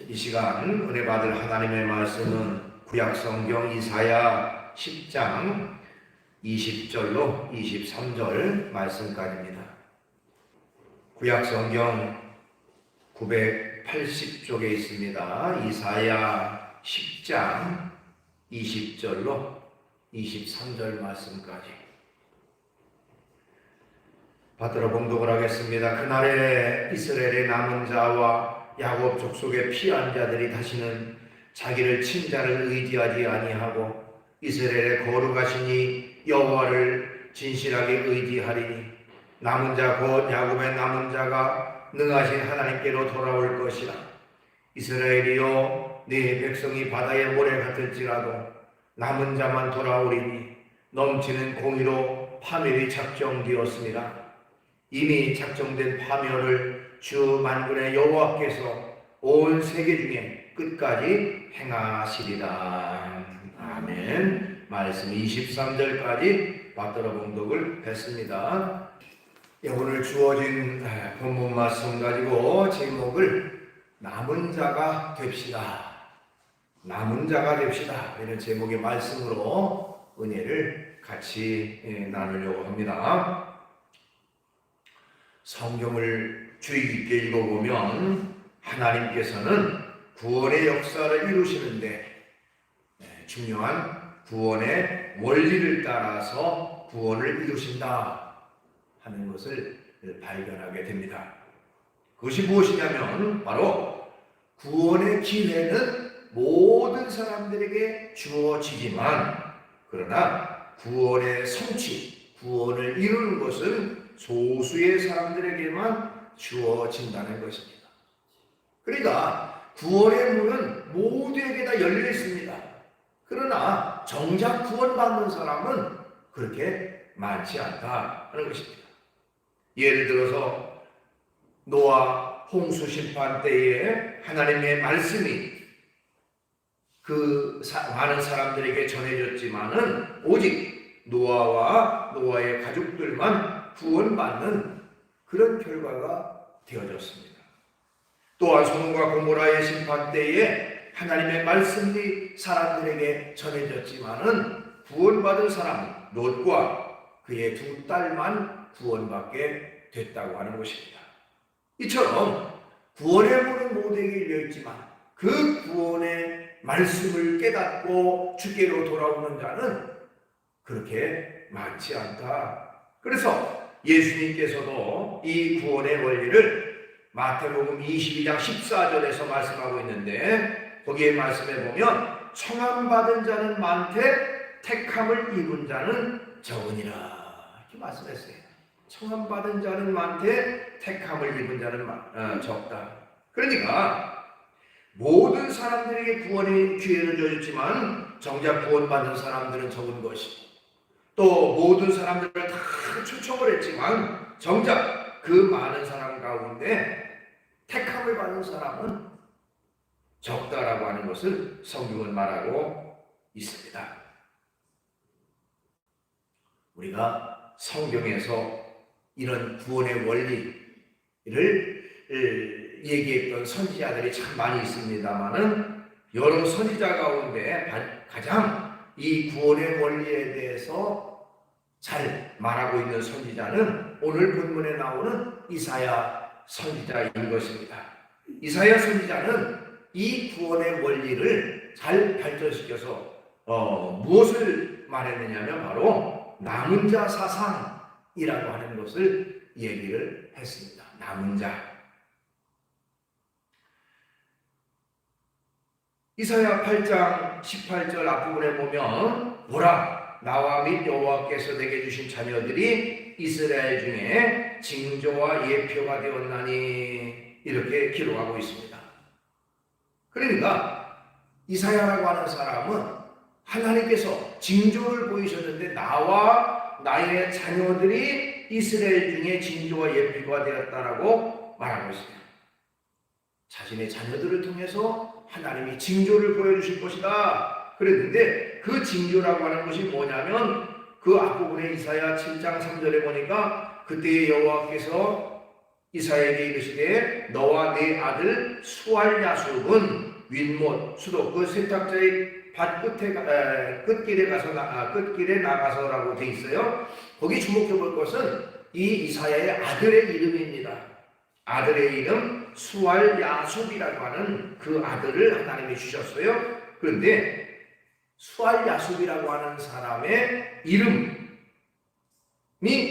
이 시간 은혜 받을 하나님의 말씀은 구약성경 이사야 10장 20절로 23절 말씀까지입니다. 구약성경 980쪽에 있습니다. 이사야 10장 20절로 23절 말씀까지 받들어 봉독을 하겠습니다. 그날에 이스라엘의 남은 자와 야곱 족속의 피한 자들이 다시는 자기를 친자를 의지하지 아니하고 이스라엘의 거룩하시니 여호와를 진실하게 의지하리니 남은 자 곧 야곱의 남은 자가 능하신 하나님께로 돌아올 것이라. 이스라엘이여 네 백성이 바다의 모래 같을지라도 남은 자만 돌아오리니 넘치는 공의로 파멸이 작정되었습니다. 이미 작정된 파멸을 주 만군의 여호와께서 온 세계 중에 끝까지 행하시리라. 아멘. 말씀 23절까지 받들어 봉독을 했습니다. 오늘 주어진 본문 말씀 가지고 제목을 남은 자가 됩시다. 남은 자가 됩시다. 이런 제목의 말씀으로 은혜를 같이 나누려고 합니다. 성경을 주의 깊게 읽어보면 하나님께서는 구원의 역사를 이루시는데 중요한 구원의 원리를 따라서 구원을 이루신다 하는 것을 발견하게 됩니다. 그것이 무엇이냐면 바로 구원의 기회는 모든 사람들에게 주어지지만 그러나 구원의 성취, 구원을 이루는 것은 소수의 사람들에게만 주어진다는 것입니다. 그러니까 구원의 문은 모두에게 다 열려 있습니다. 그러나 정작 구원받는 사람은 그렇게 많지 않다 하는 것입니다. 예를 들어서 노아 홍수 심판 때에 하나님의 말씀이 많은 사람들에게 전해졌지만은 오직 노아와 노아의 가족들만 구원받는 그런 결과가 되어졌습니다. 또한 소돔과 고모라의 심판 때에 하나님의 말씀이 사람들에게 전해졌지만은 구원받은 사람 롯과 그의 두 딸만 구원받게 됐다고 하는 것입니다. 이처럼 구원의 문은 모두에게 열려있지만 그 구원의 말씀을 깨닫고 주께로 돌아오는 자는 그렇게 많지 않다. 그래서 예수님께서도 이 구원의 원리를 마태복음 22장 14절에서 말씀하고 있는데 거기에 말씀해 보면 청함받은 자는 많되 택함을 입은 자는 적으니라 이렇게 말씀했어요. 청함받은 자는 많되 택함을 입은 자는 적다. 그러니까 모든 사람들에게 구원의 기회는 주어졌지만 정작 구원받는 사람들은 적은 것이고 또 모든 사람들을 다 초청을 했지만 정작 그 많은 사람 가운데 택함을 받는 사람은 적다라고 하는 것을 성경은 말하고 있습니다. 우리가 성경에서 이런 구원의 원리를 얘기했던 선지자들이 참 많이 있습니다만은 여러 선지자 가운데 가장 이 구원의 원리에 대해서 잘 말하고 있는 선지자는 오늘 본문에 나오는 이사야 선지자인 것입니다. 이사야 선지자는 이 구원의 원리를 잘 발전시켜서 무엇을 말했느냐면 바로 남은 자 사상이라고 하는 것을 얘기를 했습니다. 남은 자. 이사야 8장 18절 앞부분에 보면 보라 나와 및 여호와께서 내게 주신 자녀들이 이스라엘 중에 징조와 예표가 되었나니 이렇게 기록하고 있습니다. 그러니까 이사야라고 하는 사람은 하나님께서 징조를 보이셨는데 나와 나의 자녀들이 이스라엘 중에 징조와 예표가 되었다라고 말하고 있습니다. 자신의 자녀들을 통해서 하나님이 징조를 보여주실 것이다 그랬는데 그 징조라고 하는 것이 뭐냐면 그 앞부분에 이사야 7장 3절에 보니까 그때의 여호와께서 이사야에게 이르시되 너와 네 아들 수알야숲은 윗못 수도 그 세탁자의 밭 끝길에 나가서라고 돼 있어요. 거기 주목해 볼 것은 이 이사야의 아들의 이름입니다. 아들의 이름 수알야숲이라고 하는 그 아들을 하나님이 주셨어요. 그런데 수알야숲이라고 하는 사람의 이름이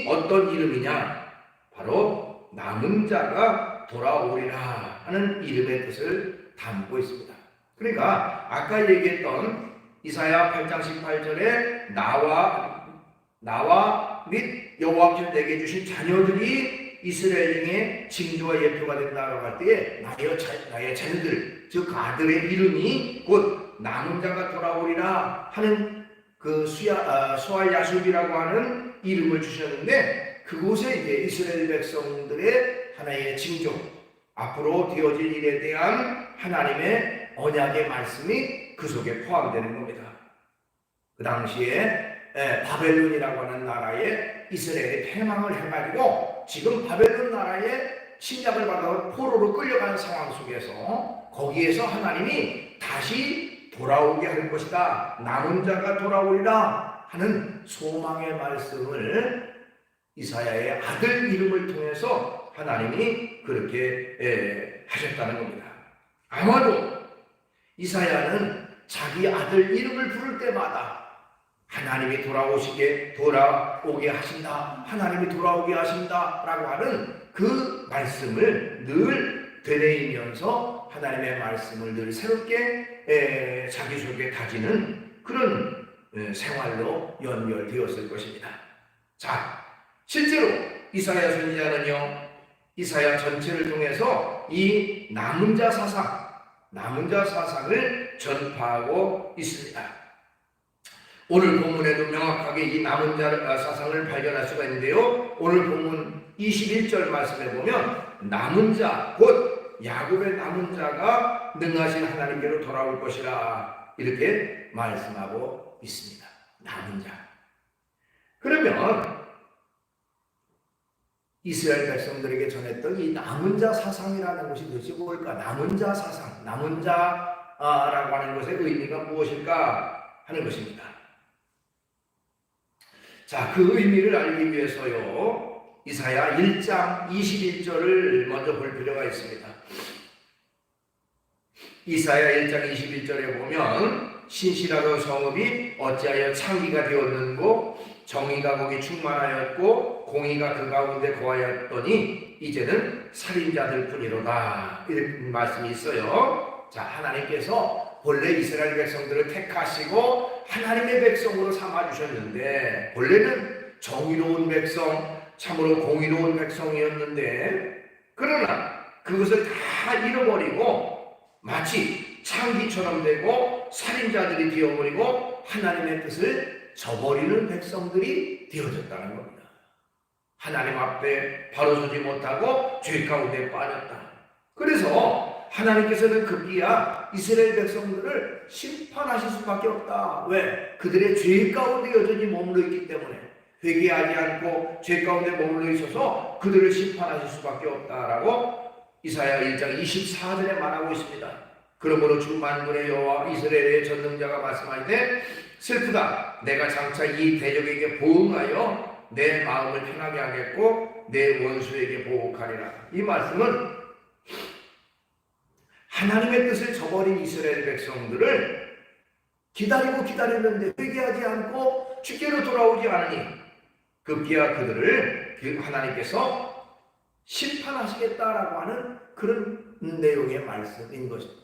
어떤 이름이냐? 바로 남은 자가 돌아오리라 하는 이름의 뜻을 담고 있습니다. 그러니까 아까 얘기했던 이사야 8장 18절에 나와 및 여호와께서 내게 주신 자녀들이 이스라엘 중에 징조와 예표가 된다고 할 때에 나의 자녀들, 즉 아들의 이름이 곧 남은 자가 돌아오리라 하는 그 수알야숲이라고 하는 이름을 주셨는데, 그곳에 이제 이스라엘 백성들의 하나의 징조, 앞으로 되어질 일에 대한 하나님의 언약의 말씀이 그 속에 포함되는 겁니다. 그 당시에 바벨론이라고 하는 나라에 이스라엘이 패망을 해가지고 지금 바벨론 나라에 침략을 받아 포로로 끌려가는 상황 속에서 거기에서 하나님이 다시 돌아오게 할 것이다, 남은 자가 돌아오리라 하는 소망의 말씀을 이사야의 아들 이름을 통해서 하나님이 그렇게 하셨다는 겁니다. 아마도 이사야는 자기 아들 이름을 부를 때마다 하나님이 돌아오게 하신다, 하나님이 돌아오게 하신다라고 하는 그 말씀을 늘 되뇌이면서 하나님의 말씀을 늘 새롭게 자기 속에 다지는 그런 생활로 연결되었을 것입니다. 자, 실제로 이사야 선지자는요, 이사야 전체를 통해서 이 남은 자 사상을 전파하고 있습니다. 오늘 본문에도 명확하게 이 남은 자 사상을 발견할 수가 있는데요. 오늘 본문 21절 말씀에 보면 남은 자, 곧 야곱의 남은 자가 능하신 하나님께로 돌아올 것이라 이렇게 말씀하고 있습니다. 남은 자. 그러면 이스라엘 백성들에게 전했던 이 남은 자 사상이라는 것이 도대체 뭘까? 남은 자 사상, 남은 자라고 하는 것의 의미가 무엇일까 하는 것입니다. 자, 그 의미를 알기 위해서요, 이사야 1장 21절을 먼저 볼 필요가 있습니다. 이사야 1장 21절에 보면 신실하던 성읍이 어찌하여 창기가 되었는고 정의가 거기 충만하였고 공의가 그 가운데 거하였더니 이제는 살인자들 뿐이로다, 이런 말씀이 있어요. 자, 하나님께서 본래 이스라엘 백성들을 택하시고 하나님의 백성으로 삼아주셨는데, 본래는 정의로운 백성, 참으로 공의로운 백성이었는데, 그러나 그것을 다 잃어버리고 마치 창기처럼 되고 살인자들이 되어버리고 하나님의 뜻을 저버리는 백성들이 되어졌다는 겁니다. 하나님 앞에 바로 서지 못하고 죄 가운데 빠졌다. 그래서 하나님께서는 급기야 이스라엘 백성들을 심판하실 수밖에 없다. 왜? 그들의 죄 가운데 여전히 머물러 있기 때문에, 회개하지 않고 죄 가운데 머물러 있어서 그들을 심판하실 수밖에 없다라고 이사야 1장 24절에 말하고 있습니다. 그러므로 주 만군의 여호와 이스라엘의 전능자가 말씀하시되 슬프다, 내가 장차 이 대적에게 보응하여 내 마음을 편하게 하겠고 내 원수에게 보복하리라. 이 말씀은 하나님의 뜻을 저버린 이스라엘 백성들을 기다렸는데 회개하지 않고 주께로 돌아오지 않으니 급기야 그들을 하나님께서 심판하시겠다라고 하는 그런 내용의 말씀인 것입니다.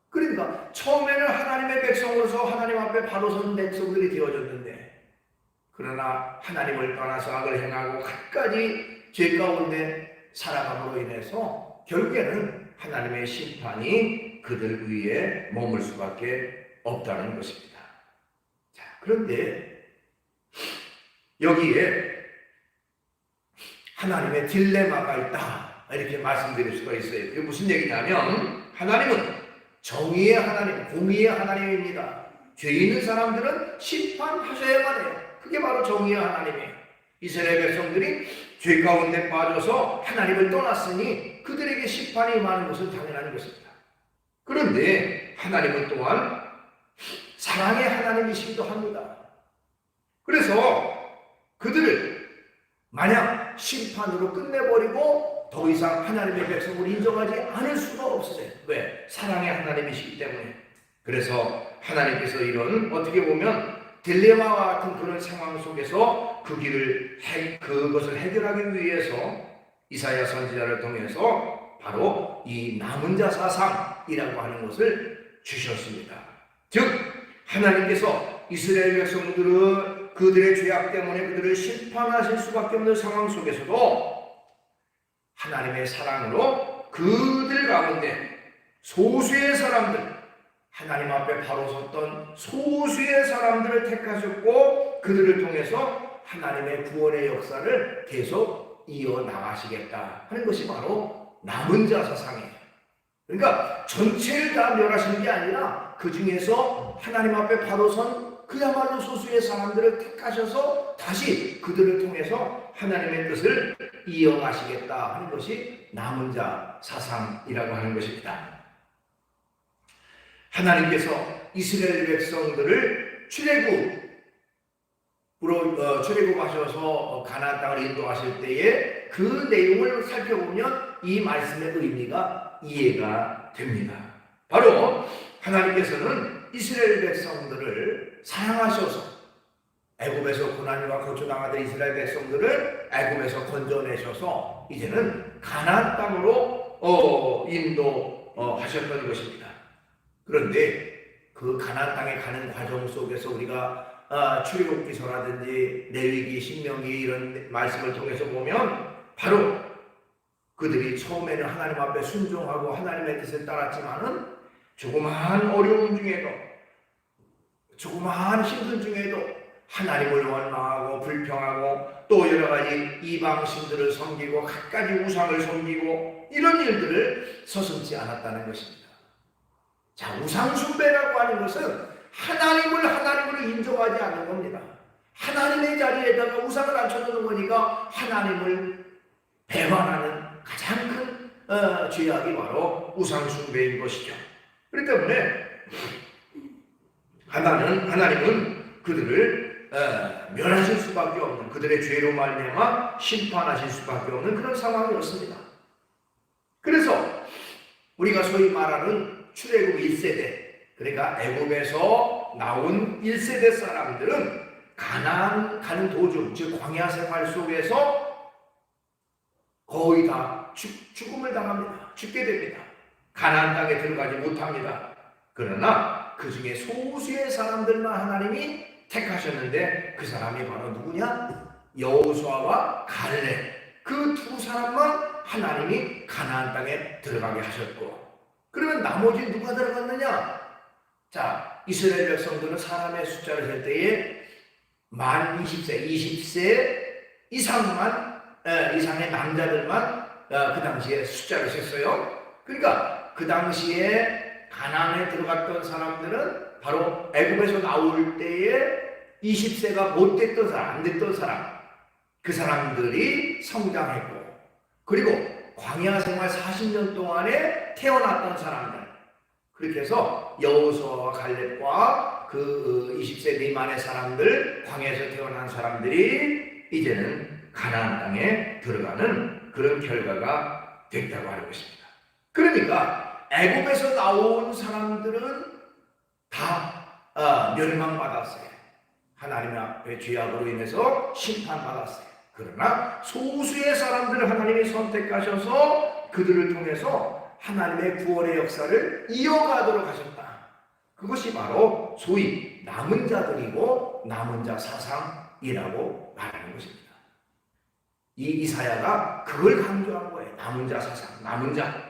그러니까 처음에는 하나님의 백성으로서 하나님 앞에 바로 선 백성들이 되어졌는데, 그러나 하나님을 떠나서 악을 행하고 끝까지 죄 가운데 살아감으로 인해서 결국에는 하나님의 심판이 그들 위에 머물 수밖에 없다는 것입니다. 자, 그런데 여기에 하나님의 딜레마가 있다, 이렇게 말씀드릴 수가 있어요. 이게 무슨 얘기냐면, 하나님은 정의의 하나님, 공의의 하나님입니다. 죄 있는 사람들은 심판하셔야만 해요. 그게 바로 정의의 하나님이에요. 이스라엘 백성들이 죄 가운데 빠져서 하나님을 떠났으니 그들에게 심판이 임하는 것은 당연한 것입니다. 그런데 하나님은 또한 사랑의 하나님이시기도 합니다. 그래서 그들을 만약 심판으로 끝내버리고 더 이상 하나님의 백성을 인정하지 않을 수가 없으세요. 왜? 사랑의 하나님이시기 때문에. 그래서 하나님께서 이런 어떻게 보면 딜레마와 같은 그런 상황 속에서 그것을 해결하기 위해서 이사야 선지자를 통해서 바로 이 남은 자 사상이라고 하는 것을 주셨습니다. 즉 하나님께서 이스라엘 백성들은 그들의 죄악 때문에 그들을 심판하실 수밖에 없는 상황 속에서도 하나님의 사랑으로 그들 가운데 소수의 사람들, 하나님 앞에 바로 섰던 소수의 사람들을 택하셨고 그들을 통해서 하나님의 구원의 역사를 계속 이어나가시겠다 하는 것이 바로 남은 자 사상이에요. 그러니까 전체를 다 멸하시는 게 아니라 그 중에서 하나님 앞에 바로 선 그야말로 소수의 사람들을 택하셔서 다시 그들을 통해서 하나님의 뜻을 이어가시겠다 하는 것이 남은 자 사상이라고 하는 것입니다. 하나님께서 이스라엘 백성들을 출애굽하셔서 가나안 땅을 인도하실 때에 그 내용을 살펴보면 이 말씀의 의미가 이해가 됩니다. 바로 하나님께서는 이스라엘 백성들을 사랑하셔서 애굽에서 고난과 거쳐당하던 이스라엘 백성들을 애굽에서 건져내셔서 이제는 가나안 땅으로 인도하셨던 것입니다. 그런데 그 가나안 땅에 가는 과정 속에서 우리가 출애굽기서라든지 레위기, 신명기 이런 말씀을 통해서 보면 바로 그들이 처음에는 하나님 앞에 순종하고 하나님의 뜻을 따랐지만은 조그마한 어려움 중에도 조그마한 힘든 중에도 하나님을 원망하고 불평하고 또 여러 가지 이방신들을 섬기고 갖가지 우상을 섬기고 이런 일들을 서슴지 않았다는 것입니다. 자, 우상숭배라고 하는 것은 하나님을 하나님으로 인정하지 않는 겁니다. 하나님의 자리에다가 우상을 앉혀놓는 거니까 하나님을 배반하는 가장 큰 죄악이 바로 우상숭배인 것이죠. 그렇기 때문에 하나님은 그들을 멸하실 수밖에 없는, 그들의 죄로 말미암아 심판하실 수밖에 없는 그런 상황이었습니다. 그래서 우리가 소위 말하는 출애굽 1세대, 그러니까 애굽에서 나온 1세대 사람들은 가나안 가는 도중, 즉 광야 생활 속에서 거의 다 죽음을 당합니다. 죽게 됩니다. 가나안 땅에 들어가지 못합니다. 그러나 그 중에 소수의 사람들만 하나님이 택하셨는데 그 사람이 바로 누구냐? 여호수아와 갈렙, 그 두 사람만 하나님이 가나안 땅에 들어가게 하셨고, 그러면 나머지 누가 들어갔느냐? 자, 이스라엘 백성들은 사람의 숫자를 셀 때에 만 20세 이상의 남자들만 그 당시에 숫자를 셌어요. 그러니까 그 당시에 가나안에 들어갔던 사람들은 바로 애굽에서 나올 때에 20세가 못 됐던 사람, 안 됐던 사람, 그 사람들이 성장했고, 그리고 광야 생활 40년 동안에 태어났던 사람들, 그렇게 해서 여호수아와 갈렙과 그 20세 미만의 사람들, 광야에서 태어난 사람들이 이제는 가나안 땅에 들어가는 그런 결과가 됐다고 하는 것입니다. 그러니까 애굽에서 나온 사람들은 다 멸망받았어요. 하나님 앞에 죄악으로 인해서 심판받았어요. 그러나 소수의 사람들을 하나님이 선택하셔서 그들을 통해서 하나님의 구원의 역사를 이어가도록 하셨다. 그것이 바로 소위 남은 자들이고 남은 자 사상이라고 말하는 것입니다. 이 이사야가 그걸 강조한 거예요. 남은 자 사상, 남은 자.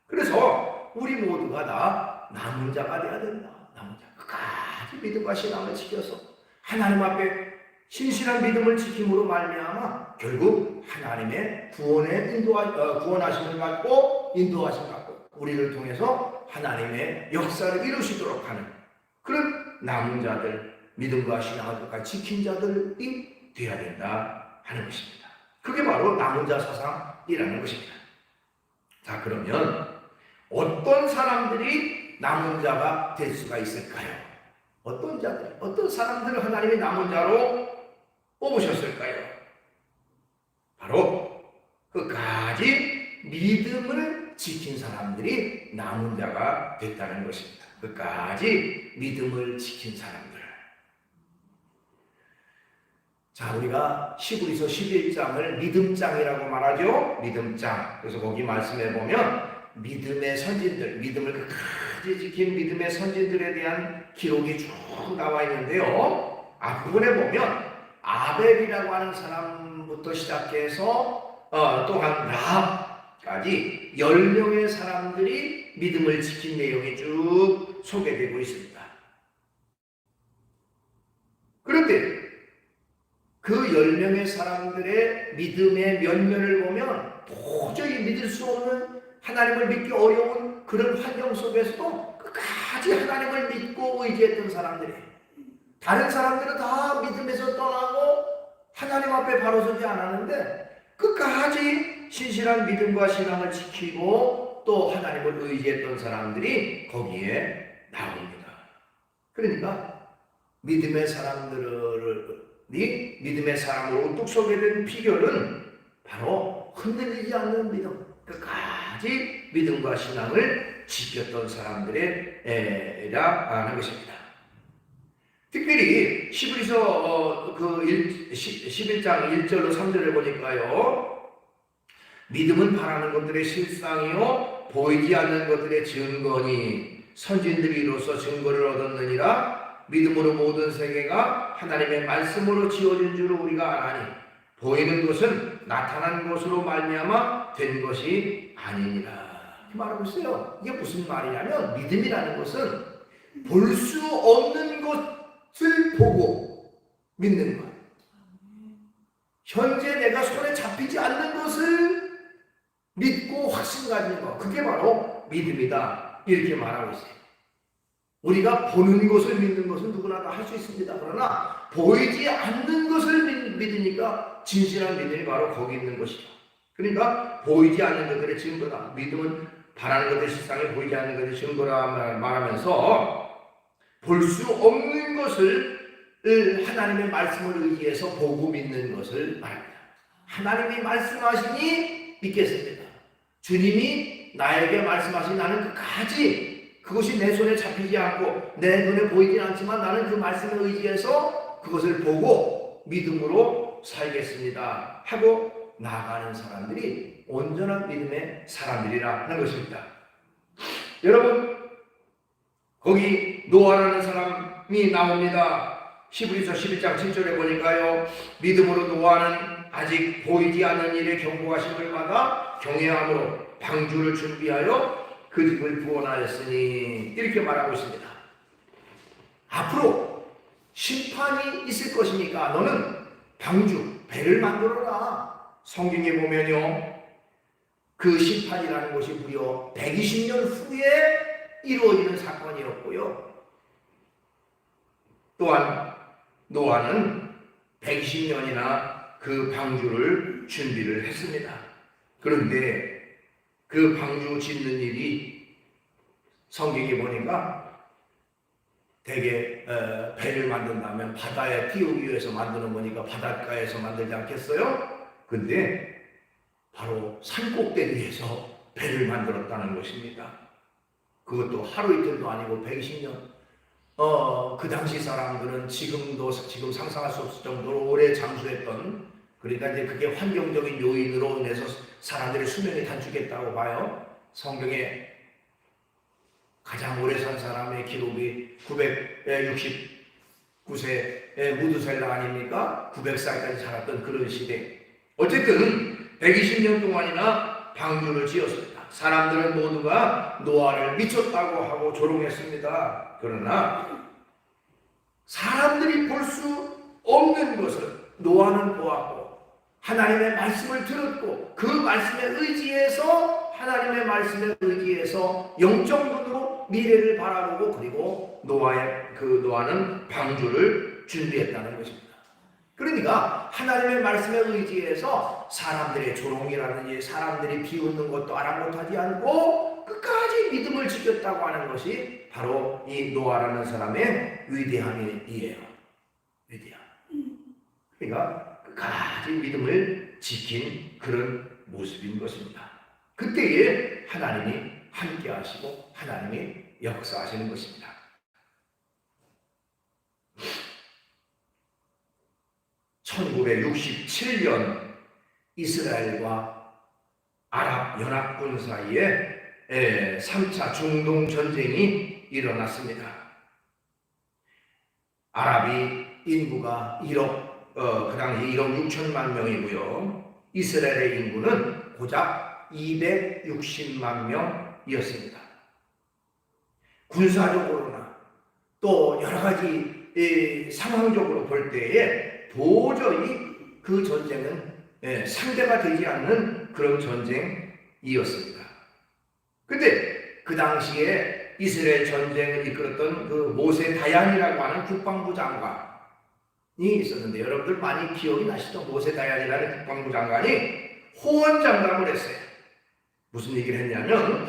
그래서 우리 모두가 다 남은 자가 돼야 된다. 남은 자. 끝까지 믿음과 신앙을 지켜서 하나님 앞에 신실한 믿음을 지킴으로 말미암아 결국 하나님의 구원하심을 받고 인도하심을 받고 우리를 통해서 하나님의 역사를 이루시도록 하는 그런 남은 자들, 믿음과 신앙을 끝까지 지킨 자들이 되어야 된다 하는 것입니다. 그게 바로 남은 자 사상이라는 것입니다. 자, 그러면 어떤 사람들이 남은 자가 될 수가 있을까요? 어떤 자들, 어떤 사람들을 하나님이 남은 자로 뽑으셨을까요? 바로 끝까지 믿음을 지킨 사람들이 남은 자가 됐다는 것입니다. 끝까지 믿음을 지킨 사람들. 자, 우리가 히브리서 11장을 믿음장이라고 말하죠. 믿음장. 그래서 거기 말씀해 보면 믿음의 선진들, 믿음을 끝까지 지킨 믿음의 선진들에 대한 기록이 쭉 나와 있는데요. 앞부분에 보면 아벨이라고 하는 사람부터 시작해서 또한 라합까지 10명의 사람들이 믿음을 지킨 내용이 쭉 소개되고 있습니다. 그런데 그 10명의 사람들의 믿음의 면면을 보면 도저히 믿을 수 없는, 하나님을 믿기 어려운 그런 환경 속에서도 끝까지 하나님을 믿고 의지했던 사람들이에요. 다른 사람들은 다 믿음에서 떠나고 하나님 앞에 바로 서지 않았는데 끝까지 신실한 믿음과 신앙을 지키고 또 하나님을 의지했던 사람들이 거기에 나옵니다. 그러니까 믿음의 사람으로 우뚝 서게 된 비결은 바로 흔들리지 않는 믿음, 끝까지 믿음과 신앙을 지켰던 사람들이라 하는 것입니다. 특별히 히브리서 11장 1절로 3절을 보니까요, 믿음은 바라는 것들의 실상이요 보이지 않는 것들의 증거니 선진들이 이로써 증거를 얻었느니라. 믿음으로 모든 세계가 하나님의 말씀으로 지어진 줄 우리가 아나니 보이는 것은 나타난 것으로 말미암아 된 것이 아니니라. 말하고 있어요. 이게 무슨 말이냐면 믿음이라는 것은 볼 수 없는 것을 보고 믿는 것. 현재 내가 손에 잡히지 않는 것을 믿고 확신 가지는 것. 그게 바로 믿음이다. 이렇게 말하고 있어요. 우리가 보는 것을 믿는 것은 누구나 다 할 수 있습니다. 그러나 보이지 않는 것을 믿으니까 진실한 믿음이 바로 거기 있는 것이죠. 그러니까 보이지 않는 것들의 증거다. 믿음은 바라는 것의 실상에 보이지 않는 것의 증거라 말하면서 볼 수 없는 것을 하나님의 말씀을 의지해서 보고 믿는 것을 말합니다. 하나님이 말씀하시니 믿겠습니다. 주님이 나에게 말씀하시니 나는 끝까지 그것이 내 손에 잡히지 않고 내 눈에 보이진 않지만 나는 그 말씀을 의지해서 그것을 보고 믿음으로 살겠습니다 하고 나아가는 사람들이 온전한 믿음의 사람들이라 하는 것입니다. 여러분, 거기 노아라는 사람이 나옵니다. 히브리서 11장 7절에 보니까요, 믿음으로 노아는 아직 보이지 않는 일에 경고하심을 받아 경외함으로 방주를 준비하여 그 집을 구원하였으니 이렇게 말하고 있습니다. 앞으로 심판이 있을 것이니까 너는 방주, 배를 만들어라. 성경에 보면요, 그 심판이라는 것이 무려 120년 후에 이루어지는 사건이었고요. 또한 노아는 120년이나 그 방주를 준비를 했습니다. 그런데 그 방주 짓는 일이 성경에 보니까 대개 배를 만든다면 바다에 띄우기 위해서 만드는 거니까 바닷가에서 만들지 않겠어요? 근데 바로 산꼭대기에서 배를 만들었다는 것입니다. 그것도 하루 이틀도 아니고 120년. 그 당시 사람들은 지금 상상할 수 없을 정도로 오래 장수했던, 그러니까 이제 그게 환경적인 요인으로 인해서 사람들의 수명이 단축했다고 봐요. 성경에 가장 오래 산 사람의 기록이 969세 무두셀라 아닙니까? 900살까지 살았던 그런 시대. 어쨌든 120년 동안이나 방주를 지었습니다. 사람들은 모두가 노아를 미쳤다고 하고 조롱했습니다. 그러나 사람들이 볼 수 없는 것을 노아는 보았고 하나님의 말씀을 들었고 그 말씀에 의지해서 하나님의 말씀에 의지해서 영적 눈으로 미래를 바라보고 그리고 노아는 방주를 준비했다는 것입니다. 그러니까 하나님의 말씀에 의지해서 사람들의 조롱이라든지 사람들이 비웃는 것도 아랑곳하지 않고 끝까지 믿음을 지켰다고 하는 것이 바로 이 노아라는 사람의 위대함이에요. 위대함. 그러니까 끝까지 믿음을 지킨 그런 모습인 것입니다. 그때에 하나님이 함께 하시고 하나님이 역사하시는 것입니다. (1967년) 이스라엘과 아랍연합군 사이에 3차 중동전쟁이 일어났습니다. 아랍이 인구가 1억, 그 당시 1억 6천만 명이고요. 이스라엘의 인구는 고작 260만 명이었습니다. 군사적으로나 또 여러 가지 상황적으로 볼 때에 도저히 그 전쟁은 상대가 되지 않는 그런 전쟁이었습니다. 근데 그 당시에 이스라엘 전쟁을 이끌었던 그 모세 다얀이라고 하는 국방부 장관이 있었는데, 여러분들 많이 기억이 나시죠? 모세 다얀이라는 국방부 장관이 호언장담을 했어요. 무슨 얘기를 했냐면,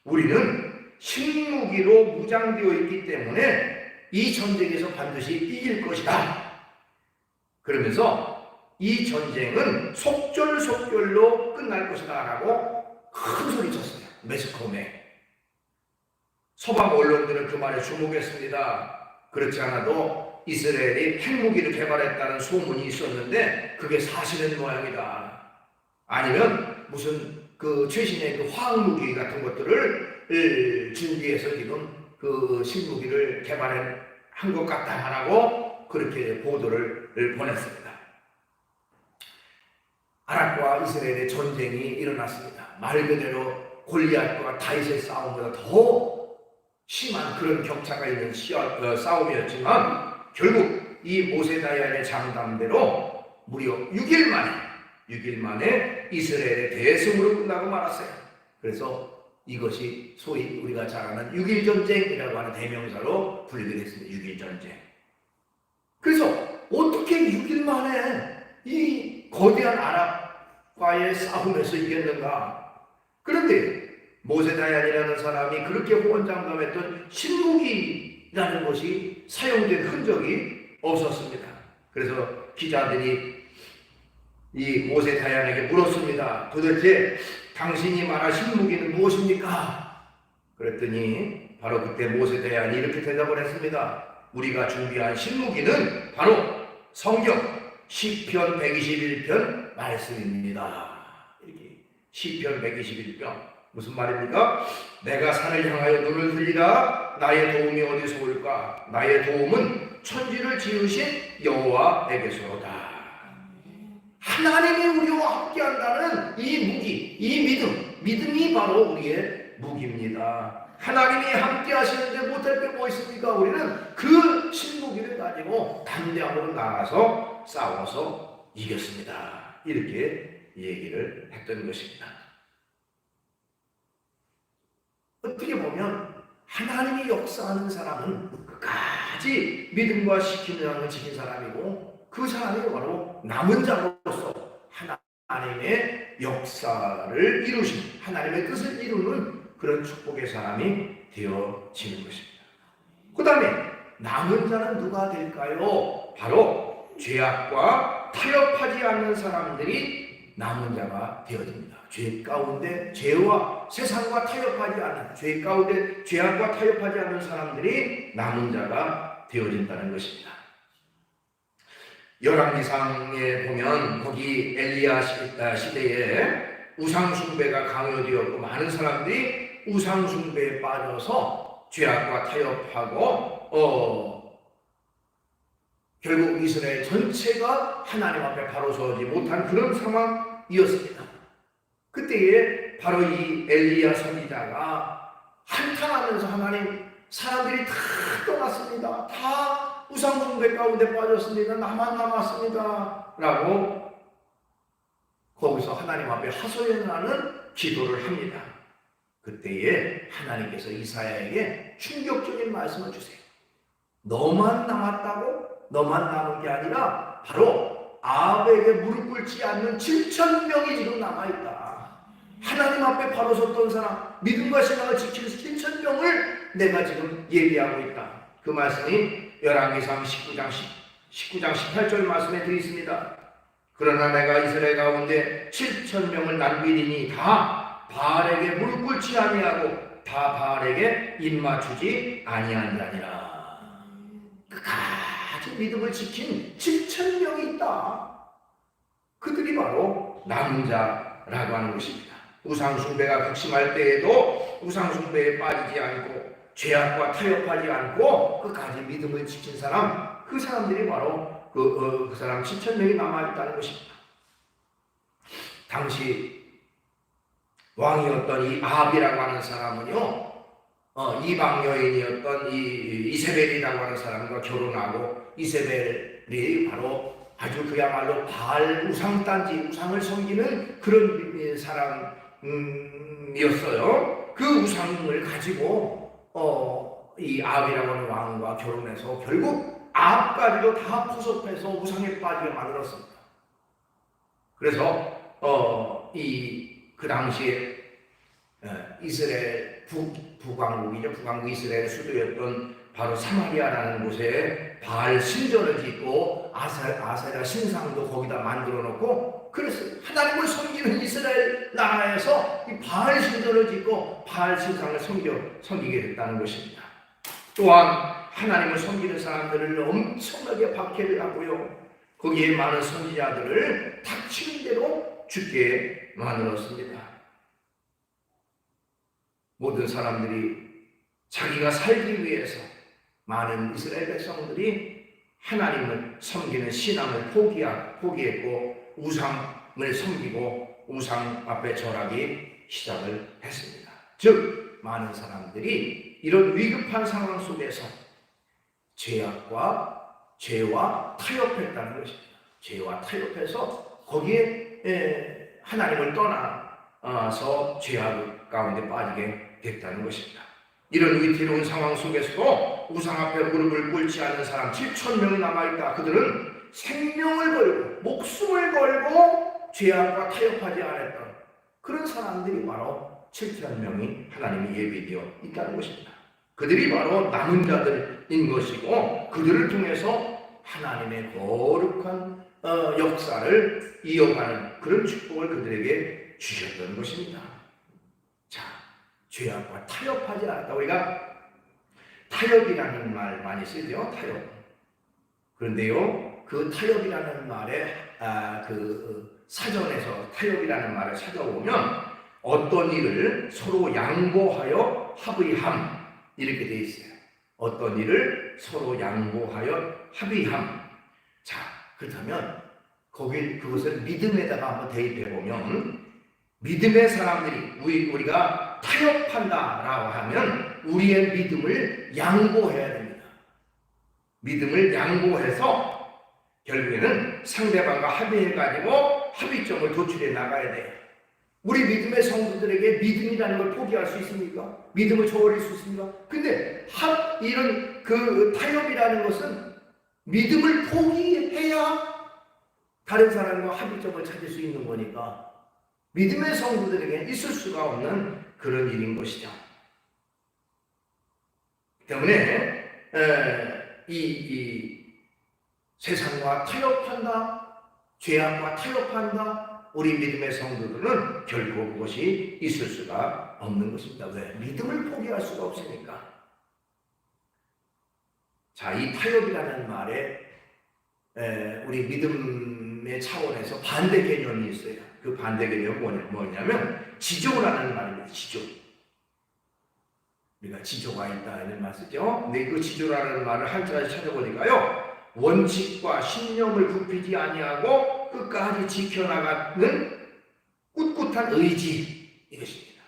우리는 식무기로 무장되어 있기 때문에 이 전쟁에서 반드시 이길 것이다. 그러면서 이 전쟁은 속전속결로 끝날 것이다 라고 큰 소리 쳤어요. 매스컴에. 서방 언론들은 그 말에 주목했습니다. 그렇지 않아도 이스라엘이 핵무기를 개발했다는 소문이 있었는데 그게 사실인 모양이다. 아니면 무슨 그 최신의 그 화학무기 같은 것들을 준비해서 지금 그 신무기를 개발한 것 같다라고 그렇게 보도를 보냈습니다. 아랍과 이스라엘의 전쟁이 일어났습니다. 말 그대로 골리앗과 다윗의 싸움보다 더 심한 그런 격차가 있는 싸움이었지만 결국 이 모세 다얀의 장담대로 무려 6일 만에 이스라엘의 대승으로 끝나고 말았어요. 그래서 이것이 소위 우리가 잘 아는 6.1 전쟁이라고 하는 대명사로 불리게 됐습니다. 6.1 전쟁. 그래서 어떻게 6일 만에 이 거대한 아랍과의 싸움에서 이겼는가? 그런데 모세 다얀이라는 사람이 그렇게 호언장담했던 신무기라는 것이 사용된 흔적이 없었습니다. 그래서 기자들이 이 모세 다얀에게 물었습니다. 도대체 당신이 말한 신무기는 무엇입니까? 그랬더니 바로 그때 모세 다얀이 이렇게 대답을 했습니다. 우리가 준비한 신무기는 바로 성경 시편 121편 말씀입니다. 이렇게 시편 121편 무슨 말입니까? 내가 산을 향하여 눈을 들리라. 나의 도움이 어디서 올까? 나의 도움은 천지를 지으신 여호와에게서로다. 하나님이 우리와 함께한다는 이 무기, 이 믿음이 바로 우리의 무기입니다. 하나님이 함께 하시는데 못할 게 뭐 있습니까? 우리는 그 신무기를 가지고 담대함으로 나가서 싸워서 이겼습니다. 이렇게 얘기를 했던 것입니다. 어떻게 보면 하나님이 역사하는 사람은 끝까지 믿음과 시키는 지킨 사람이고, 그 사람이 바로 남은 자로서 하나님의 역사를 이루신, 하나님의 뜻을 이루는 그런 축복의 사람이 되어지는 것입니다. 그 다음에 남은 자는 누가 될까요? 바로 죄악과 타협하지 않는 사람들이 남은 자가 되어집니다. 죄 가운데 죄와 세상과 타협하지 않는, 죄 가운데 죄악과 타협하지 않는 사람들이 남은 자가 되어진다는 것입니다. 열왕기상에 보면 거기 엘리야 시대에 우상숭배가 강요되었고 많은 사람들이 우상숭배에 빠져서 죄악과 타협하고 결국 이스라엘 전체가 하나님 앞에 바로 서지 못한 그런 상황이었습니다. 그때에 바로 이 엘리야 선지자가 한탄하면서 하나님, 사람들이 다 떠났습니다. 다 우상숭배 가운데 빠졌습니다. 나만 남았습니다. 라고 거기서 하나님 앞에 하소연하는 기도를 합니다. 그때에 하나님께서 이사야에게 충격적인 말씀을 주세요. 너만 남았다고? 너만 남은 게 아니라 바로 아합에게 무릎 꿇지 않는 7천 명이 지금 남아있다. 하나님 앞에 바로 섰던 사람, 믿음과 신앙을 지키는 7천 명을 내가 지금 예비하고 있다. 그 말씀이 열왕기상 19장 18절 말씀에 되어 있습니다. 그러나 내가 이스라엘 가운데 7천 명을 남기리니 다 바알에게 무릎 꿇지 아니하고 다 바알에게 입맞추지 아니한다니라. 끝까지 믿음을 지킨 7천 명이 있다. 그들이 바로 남은 자라고 하는 것입니다. 우상숭배가 극심할 때에도 우상숭배에 빠지지 않고 죄악과 타협하지 않고 끝까지 믿음을 지킨 사람, 그 사람들이 바로 그 사람 7천 명이 남아있다는 것입니다. 당시 왕이었던 이 아합이라고 하는 사람은요, 이방 여인이었던 이 이세벨이라고 하는 사람과 결혼하고, 이세벨이 바로 아주 그야말로 바알 우상단지, 우상을 섬기는 그런 사람이었어요. 그 우상을 가지고 이 아합이라고 하는 왕과 결혼해서 결국 아합까지도 다 포섭해서 우상에 빠지게 만들었습니다. 그래서 그 당시에 이스라엘 북왕국이죠. 북왕국 이스라엘 수도였던 바로 사마리아라는 곳에 바알 신전을 짓고 아세라 신상도 거기다 만들어 놓고, 그래서 하나님을 섬기는 이스라엘 나라에서 이 바알 신전을 짓고 바알 신상을 섬기게 됐다는 것입니다. 또한 하나님을 섬기는 사람들을 엄청나게 박해를 하고요, 거기에 많은 선지자들을 닥치는 대로 죽게 만들었습니다. 모든 사람들이 자기가 살기 위해서 많은 이스라엘 백성들이 하나님을 섬기는 신앙을 포기했고 우상을 섬기고 우상 앞에 절하기 시작을 했습니다. 즉 많은 사람들이 이런 위급한 상황 속에서 죄와 타협했다는 것입니다. 죄와 타협해서 거기에 하나님을 떠나서 죄악 가운데 빠지게 됐다는 것입니다. 이런 위태로운 상황 속에서도 우상 앞에 무릎을 꿇지 않는 사람 7천 명이 남아있다. 그들은 생명을 걸고 목숨을 걸고 죄악과 타협하지 않았던 그런 사람들이 바로 7천 명이 하나님이 예비되어 있다는 것입니다. 그들이 바로 남은 자들인 것이고, 그들을 통해서 하나님의 거룩한 역사를 이어가는 그런 축복을 그들에게 주셨던 것입니다. 자, 죄악과 타협하지 않았다. 우리가 타협이라는 말 많이 쓰죠. 타협. 그런데요, 그 타협이라는 말에 그 사전에서 타협이라는 말을 찾아보면 어떤 일을 서로 양보하여 합의함, 이렇게 되어 있어요. 어떤 일을 서로 양보하여 합의함. 자, 그렇다면 그것을 믿음에다가 한번 대입해 보면, 믿음의 사람들이 우리가 타협한다라고 하면 우리의 믿음을 양보해야 됩니다. 믿음을 양보해서 결국에는 상대방과 합의해가지고 합의점을 도출해 나가야 돼요. 우리 믿음의 성도들에게 믿음이라는 걸 포기할 수 있습니까? 믿음을 저버릴 수 있습니까? 근데 이런 그 타협이라는 것은 믿음을 포기해야 다른 사람과 합의점을 찾을 수 있는 거니까 믿음의 성도들에게 있을 수가 없는 그런 일인 것이죠. 때문에 이 세상과 타협한다, 죄악과 타협한다, 우리 믿음의 성도들은 결코 그것이 있을 수가 없는 것입니다. 왜? 믿음을 포기할 수가 없으니까. 자, 이 타협이라는 말에 우리 믿음의 차원에서 반대 개념이 있어요. 그 반대 개념은 뭐냐면 지조라는 말입니다. 지조. 우리가 지조가 있다 이런 말 쓰죠. 근데 그 지조라는 말을 한자를 찾아보니까요, 원칙과 신념을 굽히지 아니하고 끝까지 지켜나가는 꿋꿋한 의지, 이것입니다.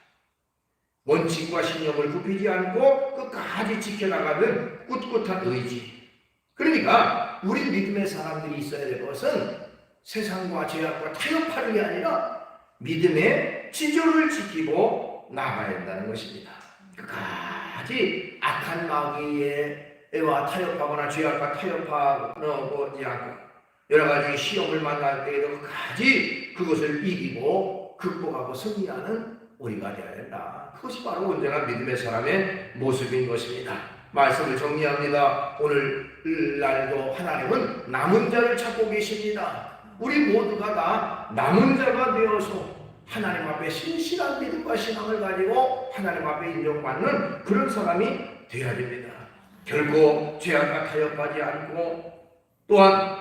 원칙과 신념을 굽히지 않고 끝까지 지켜나가는 꿋꿋한 의지. 그러니까 우리 믿음의 사람들이 있어야 될 것은 세상과 죄악과 타협하는 게 아니라 믿음의 지조를 지키고 나가야 한다는 것입니다. 끝까지 악한 마귀의 애와 타협하거나 죄악과 타협하지 않고 여러 가지 시험을 만날 때에도 끝까지 그것을 이기고 극복하고 승리하는 우리가 되어야 된다. 그것이 바로 온전한 믿음의 사람의 모습인 것입니다. 말씀을 정리합니다. 오늘날도 하나님은 남은 자를 찾고 계십니다. 우리 모두가 다 남은 자가 되어서 하나님 앞에 신실한 믿음과 신앙을 가지고 하나님 앞에 인정받는 그런 사람이 되어야 됩니다. 결코 죄악과 타협하지 않고 또한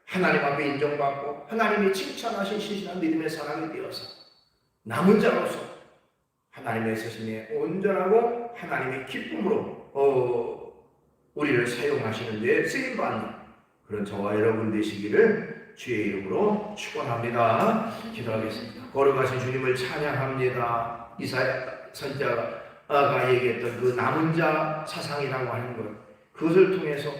하나님 앞에 인정받고 하나님이 칭찬하신 신실한 믿음의 사람이 되어서 남은 자로서 하나님의 서심에 온전하고 하나님의 기쁨으로 우리를 사용하시는 데 쓰임받는 그런 저와 여러분 되시기를 주의 이름으로 축원합니다. 기도하겠습니다. 거룩하신 주님을 찬양합니다. 이사야 선지자가 얘기했던 그 남은 자 사상이라고 하는 것, 그것을 통해서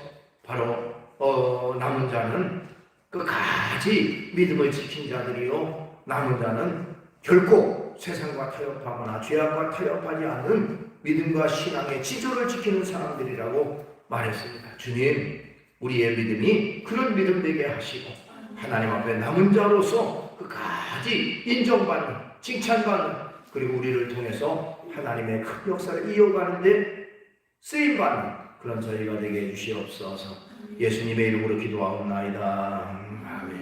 바로 남은 자는 끝까지 믿음을 지킨 자들이요, 남은 자는 결코 세상과 타협하거나 죄악과 타협하지 않는 믿음과 신앙의 지조를 지키는 사람들이라고 말했습니다. 주님, 우리의 믿음이 그런 믿음 되게 하시고 하나님 앞에 남은 자로서 끝까지 인정받는, 칭찬받는, 그리고 우리를 통해서 하나님의 큰 역사를 이어가는데 쓰임받는 그런 저희가 되게 해주시옵소서. 예수님의 이름으로 기도하옵나이다. 아멘.